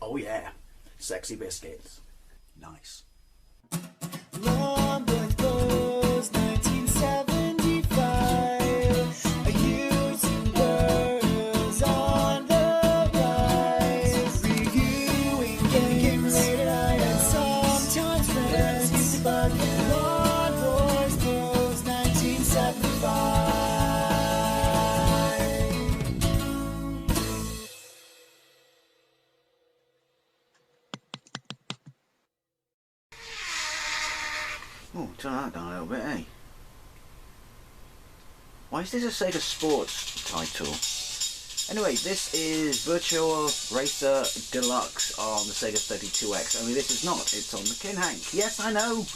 Oh yeah, sexy biscuits. Nice. Long boys blues, 1975. Using girls on the rise. Reviewing games late at night and sometimes friends. But Long boys blues, 1975. Oh, turn that down a little bit, eh? Why is this a Sega Sports title? Anyway, this is Virtua Racer Deluxe on the Sega 32X. Only this is not, it's on the KinHanK. Yes, I know,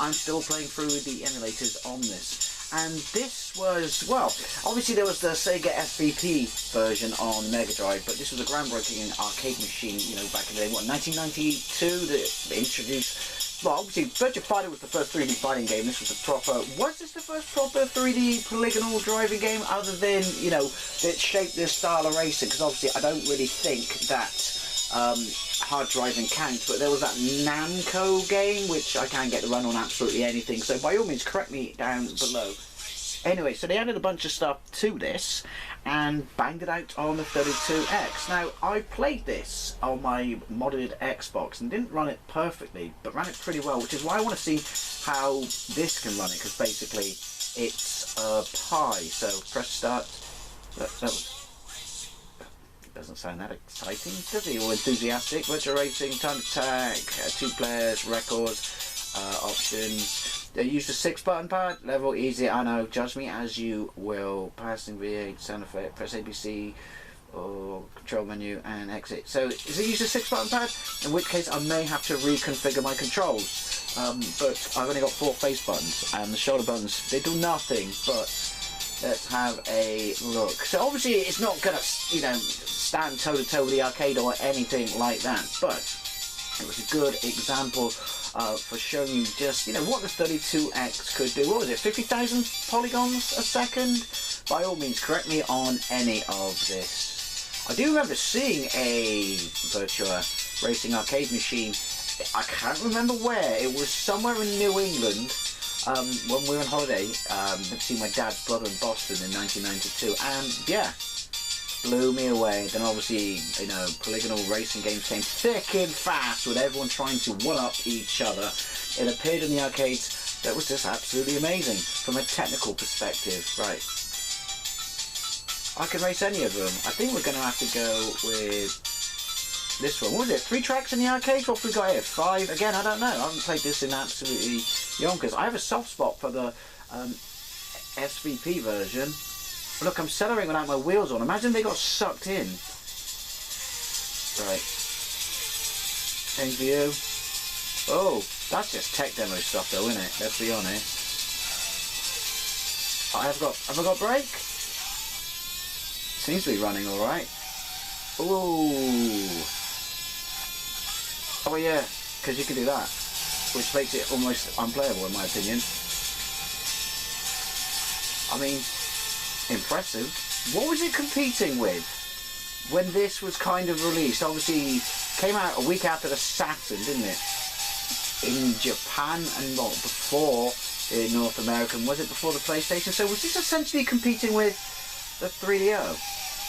I'm still playing through the emulators on this. And this was, well, obviously there was the Sega SVP version on Mega Drive, but this was a groundbreaking arcade machine, you know, back in the day, what, 1992, that introduced. Well, obviously, Virtua Fighter was the first 3D fighting game. This was a proper... Was this the first proper 3D polygonal driving game? Other than, you know, that shaped this style of racing? Because obviously, I don't really think that hard driving counts. But there was that Namco game, which I can't get to run on absolutely anything. So by all means, correct me down below. Anyway, so they added a bunch of stuff to this and banged it out on the 32X. Now, I played this on my modded Xbox and didn't run it perfectly, but ran it pretty well, which is why I want to see how this can run it, because basically it's a pie. So press start. That doesn't sound that exciting, does it? Or enthusiastic. Virtua Racing, time attack, 2 players, records, options. They use the 6-button pad, level easy, I know, judge me as you will. Passing V8, sound effect, press ABC, or control menu and exit. So, is it use the 6-button pad? In which case I may have to reconfigure my controls. But I've only got 4 face buttons, and the shoulder buttons, they do nothing, but let's have a look. So obviously it's not going to, you know, stand toe-to-toe with the arcade or anything like that, but it was a good example for showing you just, you know, what the 32X could do. What was it, 50,000 polygons a second? By all means, correct me on any of this. I do remember seeing a Virtua Racing arcade machine. I can't remember where. It was somewhere in New England when we were on holiday. I'd seen my dad's brother in Boston in 1992, and yeah, blew me away. Then obviously, you know, polygonal racing games came thick and fast with everyone trying to one-up each other. It appeared in the arcades. That was just absolutely amazing from a technical perspective. Right, I can race any of them. I think we're going to have to go with this one. What was it, 3 tracks in the arcades? What have we got here, 5? Again, I don't know. I haven't played this in absolutely yonkers. I have a soft spot for the SVP version. Look, I'm accelerating without my wheels on. Imagine they got sucked in. Right. Change view. Oh, that's just tech demo stuff though, isn't it? Let's be honest. Have I got brake? Seems to be running alright. Ooh. Oh yeah, because you can do that. Which makes it almost unplayable in my opinion. I mean, impressive. What was it competing with when this was kind of released? Obviously came out a week after the Saturn, didn't it? In Japan and not before in North America. Was it before the PlayStation? So was this essentially competing with the 3DO?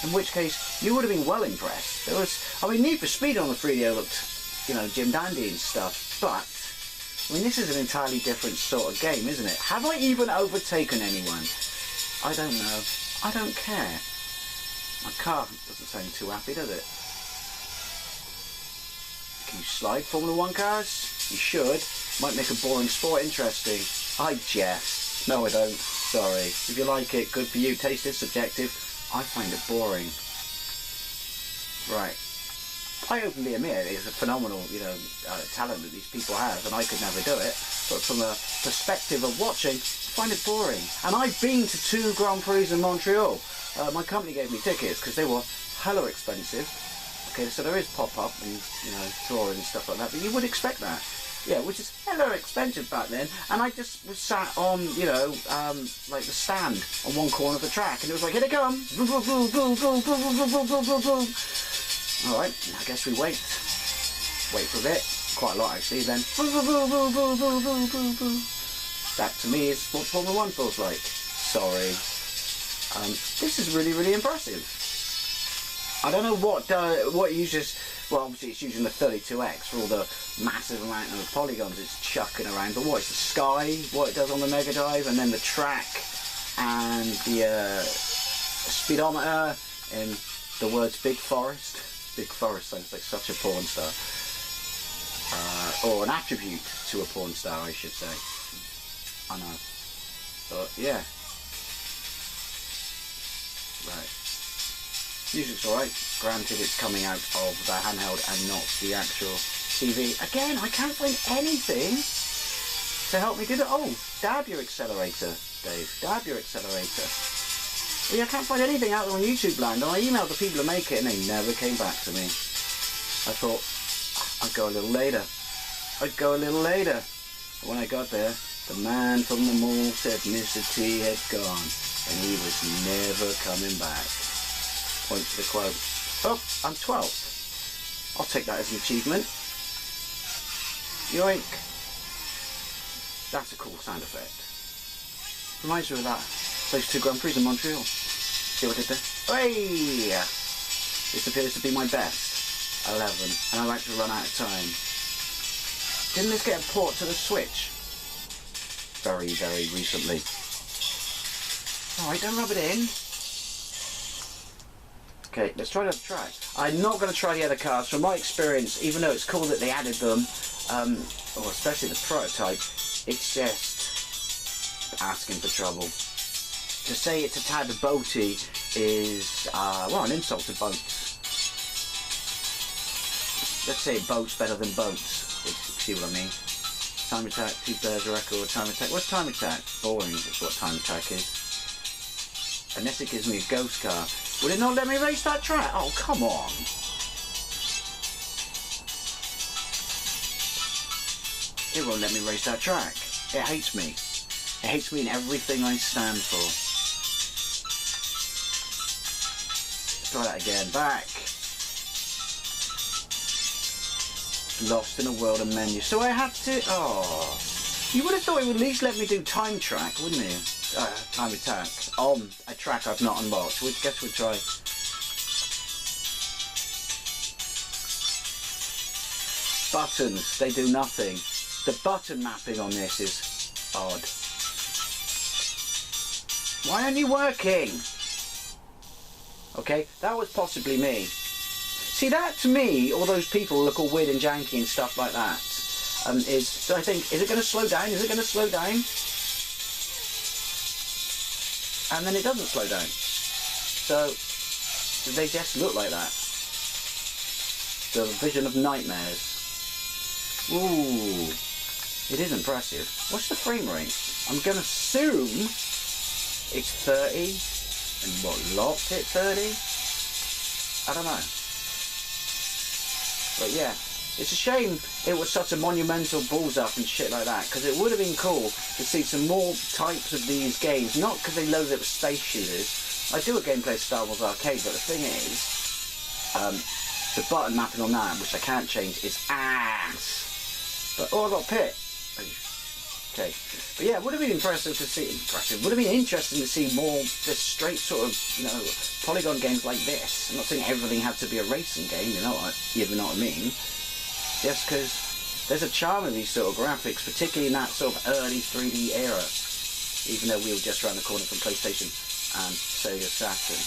In which case you would have been well impressed. There was, I mean, Need for Speed on the 3DO looked, you know, Jim Dandy and stuff, but I mean, this is an entirely different sort of game, isn't it? Have I even overtaken anyone? I don't know. I don't care. My car doesn't sound too happy, does it? Can you slide Formula 1 cars? You should. Might make a boring sport interesting. I jest. No, I don't. Sorry. If you like it, good for you. Taste is subjective. I find it boring. Right. I openly admit it's a phenomenal, you know, talent that these people have, and I could never do it. But from a perspective of watching, I find it boring. And I've been to 2 Grand Prix in Montreal. My company gave me tickets because they were hella expensive. Okay, so there is pop-up and, you know, touring and stuff like that, but you would expect that. Yeah, which is hella expensive back then, and I just was sat on, you know, like the stand on one corner of the track, and it was like, here they come! Alright, I guess we wait. wait for a bit, quite a lot actually, then that to me is what Formula 1 feels like. Sorry. This is really, really impressive. I don't know what it uses. Well, obviously it's using the 32X for all the massive amount of polygons it's chucking around, but what, it's the sky, what it does on the Mega Drive, and then the track, and the speedometer, and the words Big Forest. Big Forest sounds like such a porn star. Or an attribute to a porn star, I should say. I know. But, yeah. Right. Music's alright. Granted, it's coming out of the handheld and not the actual TV. Again, I can't find anything to help me do that. Oh, dab your accelerator, Dave. Dab your accelerator. Well, yeah, I can't find anything out there on YouTube land, and I emailed the people who make it and they never came back to me. I thought, I'd go a little later. I'd go a little later. But when I got there, the man from the mall said Mr. T had gone, and he was never coming back. Point to the quote. Oh, I'm 12th. I'll take that as an achievement. Yoink. That's a cool sound effect. Reminds me of that. Those 2 Grand Prix in Montreal. See what I did there? Hey! This appears to be my best. 11. And I'm about to run out of time. Didn't this get a port to the Switch? Very, very recently. Alright, don't rub it in. Okay, let's try another track. I'm not going to try the other cars. From my experience, even though it's cool that they added them, or especially the prototype, it's just asking for trouble. To say it's a tad boaty is, well, an insult to boats. Let's say it boats better than boats, if you see what I mean. Time attack, 2 players record, time attack. What's time attack? Boring is what time attack is. Unless it gives me a ghost car. Will it not let me race that track? Oh, come on. It won't let me race that track. It hates me. It hates me in everything I stand for. Let's try that again. Back. Lost in a world of menus. So I have to... Oh. You would have thought it would at least let me do time track, wouldn't you? Time attack. On a track I've not unlocked. Guess we'll try. Buttons. They do nothing. The button mapping on this is odd. Why aren't you working? Okay, that was possibly me. See, that to me, all those people look all weird and janky and stuff like that. So I think, is it going to slow down? Is it going to slow down? And then it doesn't slow down. So they just look like that. The vision of nightmares. Ooh, it is impressive. What's the frame rate? I'm going to assume it's 30. And what, locked at 30? I don't know. But yeah, it's a shame it was such a monumental balls up and shit like that, because it would have been cool to see some more types of these games, not because they loaded it with space shooters. I do a gameplay of Star Wars Arcade, but the thing is, the button mapping on that, which I can't change, is ass. But, oh, I got Pit. Okay. But yeah, it would have been impressive to see, would have been interesting to see more just straight sort of, you know, polygon games like this. I'm not saying everything had to be a racing game, you know what I mean? Just because there's a charm in these sort of graphics, particularly in that sort of early 3D era. Even though we were just around the corner from PlayStation and Sega Saturn.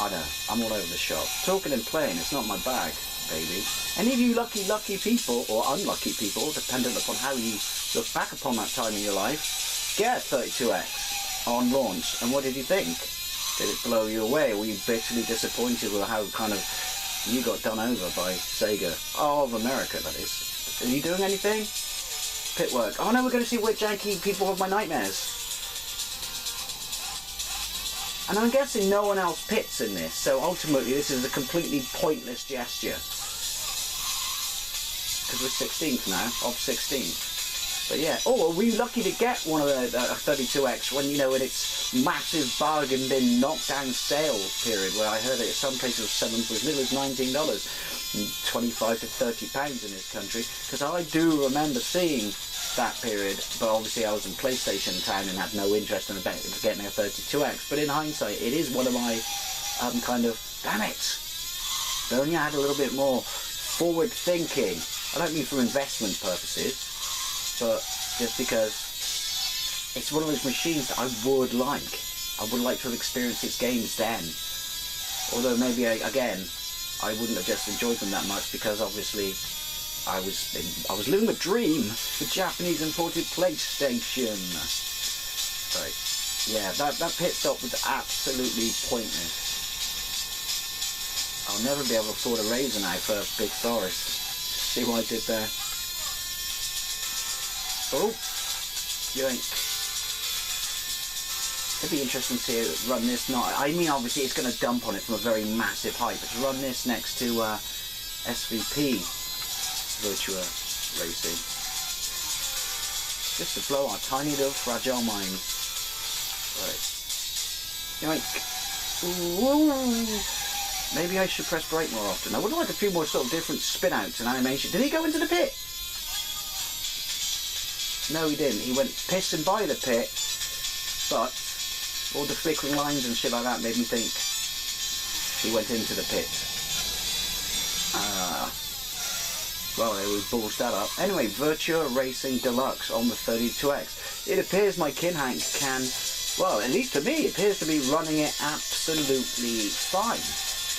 I know, I'm all over the shop. Talking and playing, it's not my bag, baby. Any of you lucky people, or unlucky people, dependent upon how you look back upon that time in your life, get 32X on launch, and what did you think? Did it blow you away? Were you bitterly disappointed with how kind of you got done over by Sega? Oh, of America, that is. Are you doing anything? Pit work. Oh no, we're going to see weird janky people of my nightmares. And I'm guessing no one else pits in this, so ultimately this is a completely pointless gesture. Because we're 16th now, of 16th. But yeah, oh, are we lucky to get one of the 32X when, you know, in its massive bargain bin knockdown sale period, where I heard it at some places was selling for as little as $19, and 25 to 30 pounds in this country, because I do remember seeing that period, but obviously I was in PlayStation town and had no interest in getting a 32X, but in hindsight, it is one of my kind of, damn it, if only I had a little bit more forward thinking. I don't mean for investment purposes, but just because it's one of those machines that I would like. I would like to have experienced its games then. Although maybe, again, I wouldn't have just enjoyed them that much, because obviously I was living the dream, the Japanese imported PlayStation. Right. Yeah, that pit stop was absolutely pointless. I'll never be able to afford a razor now for Big Forest. See what I did there? Oh, yoink. It'd be interesting to run this, I mean obviously it's going to dump on it from a very massive height, but to run this next to SVP, Virtua Racing, just to blow our tiny little fragile minds. Right. Yoink. Ooh. Maybe I should press brake more often. I would like a few more sort of different spin outs and animation. Did he go into the pit? No, he didn't. He went pissing by the pit, but all the flickering lines and shit like that made me think he went into the pit. Well, we balls that up. Anyway, Virtua Racing Deluxe on the 32X. It appears my KinHanK can, well, at least to me, it appears to be running it absolutely fine.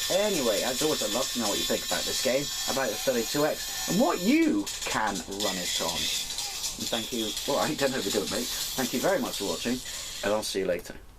Anyway, as always, I'd love to know what you think about this game, about the 32X, and what you can run it on. And thank you, well, I don't know if you do it, mate. Thank you very much for watching, and I'll see you later.